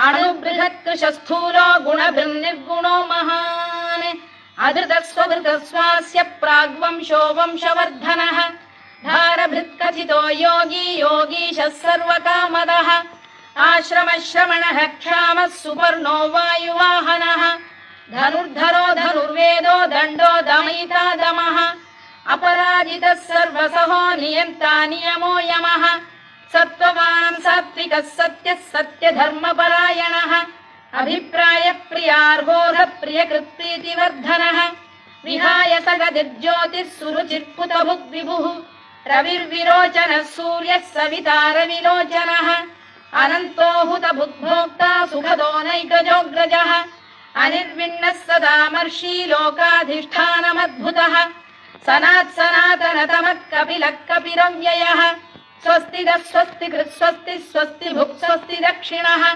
अणुबृहत्कृशस्थूलो गुणभिर्निर्गुणो महान् अधृतस्वधृतस्वास्य प्राग्वंशो वंशवर्धनः भारभृत्कथितो योगी योगीशः सर्वकामदः आश्रमश्रमणः क्षामः सुपर्णो वायुवाहनः धनुर्धरो धनुर्वेदो दण्डो दमयिता दमः अपराजितः सर्वसहो नियन्ता नियमो यमः सत्त्ववान् सात्विकः सत्यः सत्यधर्मपरायणः अभिप्रायप्रियार्होः प्रियकृत्प्रीतिवर्धनः विहाय सगतिर्ज्योतिः सुरुचिर्पुतभुग्विभुः रविर्विरोचनः सूर्यः सविता रविलोचनः अनन्तो हुतभुग्भोक्ता सुखदो नैकजोऽग्रजः अनिर्विण्णः सदामर्षी लोकाधिष्ठानमद्भुतः सनातनतमः कपिलः कपिरव्ययः स्वस्तिदः स्वस्तिकृत् स्वस्ति स्वस्ति भुक् स्वस्ति दक्षिणः।